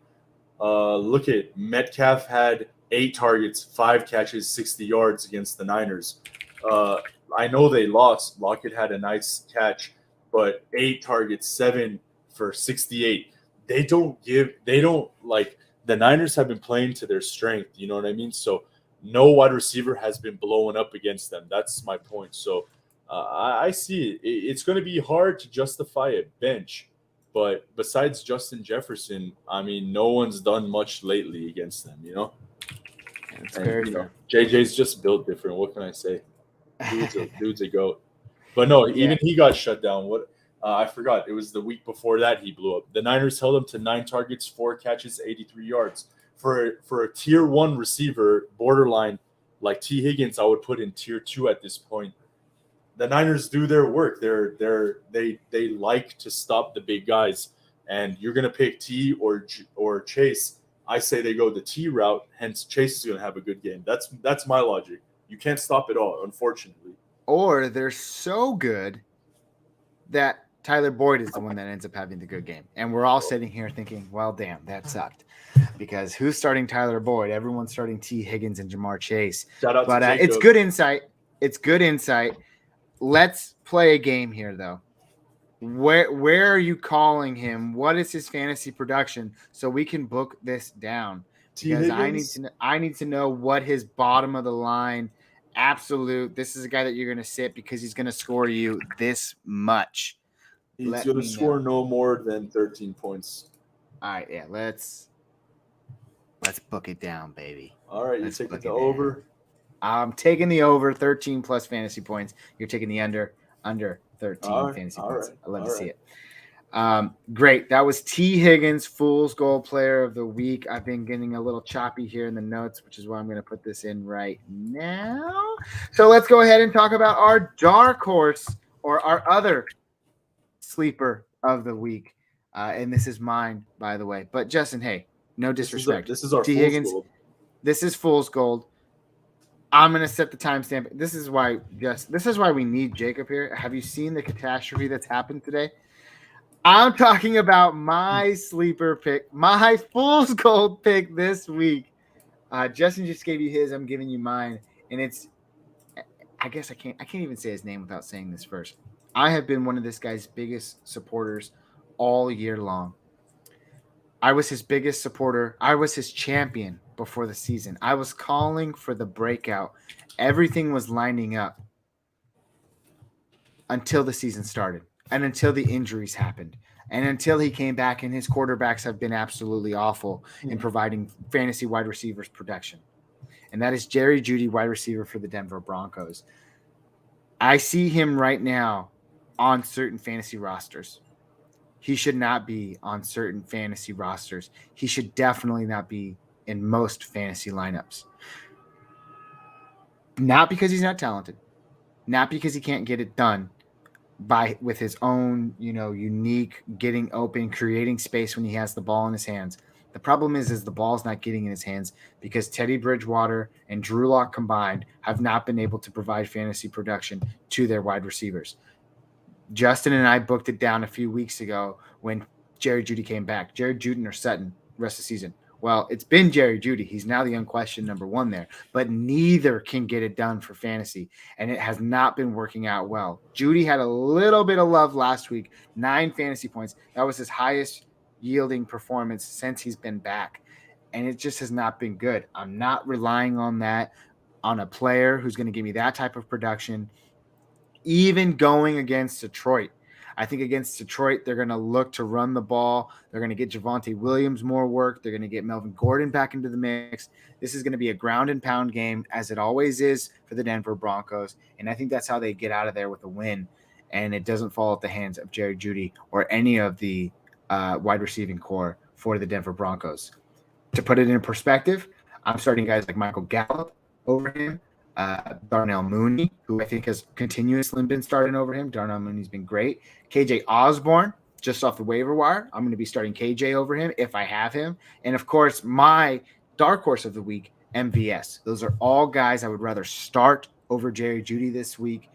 look at Metcalf had 8 targets, 5 catches, 60 yards against the Niners. I know they lost. Lockett had a nice catch, but 8 targets, 7 for 68. They don't like the Niners have been playing to their strength. You know what I mean? So no wide receiver has been blowing up against them. That's my point. So I see it. It's going to be hard to justify a bench. But besides Justin Jefferson, I mean, no one's done much lately against them, you know? It's And, very you know, fair. JJ's just built different. What can I say? Dude's a goat. But no, Yeah. even he got shut down. What I forgot. It was the week before that he blew up. The Niners held him to 9 targets, 4 catches, 83 yards. For a tier 1 receiver, borderline like T. Higgins, I would put in tier 2 at this point. The Niners do their work. They like to stop the big guys, and you're gonna pick T or Chase. I say they go the T route. Hence, Chase is gonna have a good game. That's my logic. You can't stop it all, unfortunately. Or they're so good that Tyler Boyd is the one that ends up having the good game. And we're all sitting here thinking, well, damn, that sucked. Because who's starting Tyler Boyd? Everyone's starting T. Higgins and Jamar Chase. Shout out But to it's Jacob. good insight. It's good insight. Let's play a game here, though. Where are you calling him? What is his fantasy production so we can book this down? Because I need to know what his bottom of the line absolute. This is a guy that you're going to sit because he's going to score you this much. He's going to score no more than 13 points. All right, yeah, let's book it down, baby. All right, you take the over. I'm taking the over 13 plus fantasy points. You're taking the under 13 fantasy points. Right, I love to see it. Great. That was T. Higgins, Fool's Gold Player of the Week. I've been getting a little choppy here in the notes, which is why I'm going to put this in right now. So let's go ahead and talk about our dark horse or our other sleeper of the week. And this is mine, by the way. But Justin, hey, no disrespect. This is our T. Fool's Higgins. Gold. This is Fool's Gold. I'm gonna set the timestamp. This is why we need Jacob here. Have you seen the catastrophe that's happened today? I'm talking about my sleeper pick, my Fool's Gold pick this week. Justin just gave you his. I'm giving you mine, and it's. I guess I can't even say his name without saying this first. I have been one of this guy's biggest supporters all year long. I was his biggest supporter. I was his champion before the season. I was calling for the breakout. Everything was lining up until the season started and until the injuries happened and until he came back, and his quarterbacks have been absolutely awful in providing fantasy wide receivers production. And that is Jerry Jeudy, wide receiver for the Denver Broncos. I see him right now on certain fantasy rosters. He should not be on certain fantasy rosters. He should definitely not be in most fantasy lineups. Not because he's not talented, not because he can't get it done with his own, unique getting open, creating space when he has the ball in his hands. The problem is the ball's not getting in his hands because Teddy Bridgewater and Drew Lock combined have not been able to provide fantasy production to their wide receivers. Justin and I booked it down a few weeks ago when Jerry Jeudy came back. Jerry Jeudy or Sutton rest of the season. Well, it's been Jerry Jeudy. He's now the unquestioned number 1 there, but neither can get it done for fantasy, and it has not been working out well. Jeudy had a little bit of love last week, 9 fantasy points. That was his highest yielding performance since he's been back, and it just has not been good. I'm not relying on that on a player who's going to give me that type of production. Even going against Detroit, I think against Detroit, they're going to look to run the ball. They're going to get Javonte Williams more work. They're going to get Melvin Gordon back into the mix. This is going to be a ground and pound game, as it always is for the Denver Broncos. And I think that's how they get out of there with a win. And it doesn't fall at the hands of Jerry Jeudy or any of the wide receiving core for the Denver Broncos. To put it in perspective, I'm starting guys like Michael Gallup over him, Darnell Mooney, who I think has continuously been starting over him. Darnell Mooney's been great. KJ Osborne, just off the waiver wire. I'm going to be starting KJ over him if I have him. And, of course, my dark horse of the week, MVS. Those are all guys I would rather start over Jerry Jeudy this week.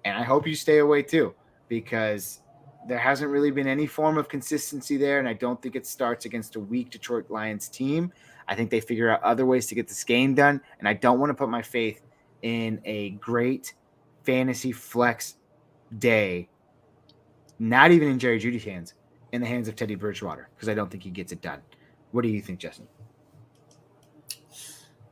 And I hope you stay away too, because there hasn't really been any form of consistency there, and I don't think it starts against a weak Detroit Lions team. I think they figure out other ways to get this game done, and I don't want to put my faith in a great fantasy flex day, not even in Jerry Jeudy's hands, in the hands of Teddy Bridgewater, because I don't think he gets it done. What do you think, Justin?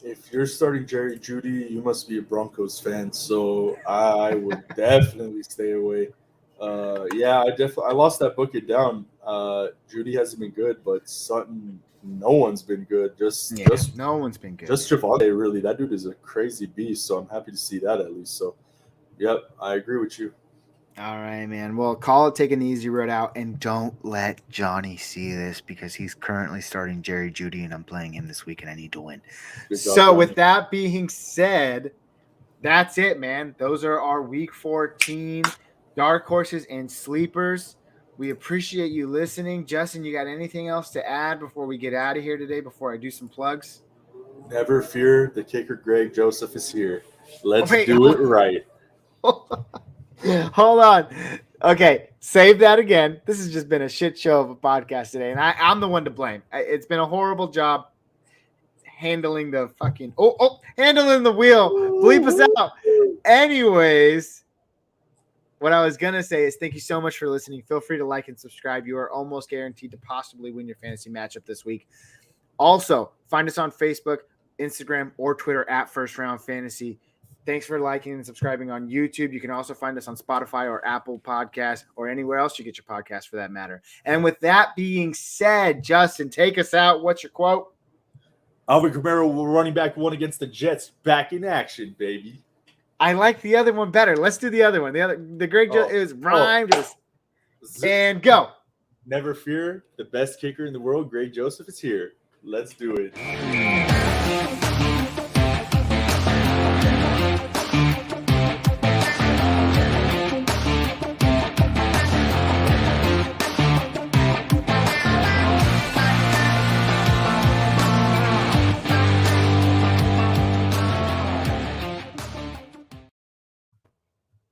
If you're starting Jerry Jeudy, you must be a Broncos fan, so I would definitely stay away. I lost that bucket down. Jeudy hasn't been good, but Sutton, no one's been good. No one's been good. Just Javonte, really. That dude is a crazy beast, so I'm happy to see that at least. So, yep, I agree with you. All right, man. Well, call it taking the easy road out, and don't let Johnny see this because he's currently starting Jerry Jeudy, and I'm playing him this week, and I need to win. Good job, So, Johnny. with that being said, that's it, man. Those are our Week 14 dark horses and sleepers. We appreciate you listening. Justin, you got anything else to add before we get out of here today, before I do some plugs? Never fear, the kicker Greg Joseph is here. Let's do it right. Hold on. Okay, save that again. This has just been a shit show of a podcast today, and I'm the one to blame. It's been a horrible job handling the fucking handling the wheel. Bleep us out. Anyways, what I was gonna say is thank you so much for listening. Feel free to like and subscribe. You are almost guaranteed to possibly win your fantasy matchup this week. Also, find us on Facebook, Instagram, or Twitter at First Round Fantasy. Thanks for liking and subscribing on YouTube. You can also find us on Spotify or Apple Podcasts or anywhere else you get your podcast for that matter. And with that being said, Justin, take us out. What's your quote? Alvin Kamara will running back one against the Jets. Back in action, baby. I like the other one better. Let's do the other one. The Greg is rhymed. And go. Never fear, the best kicker in the world, Greg Joseph, is here. Let's do it.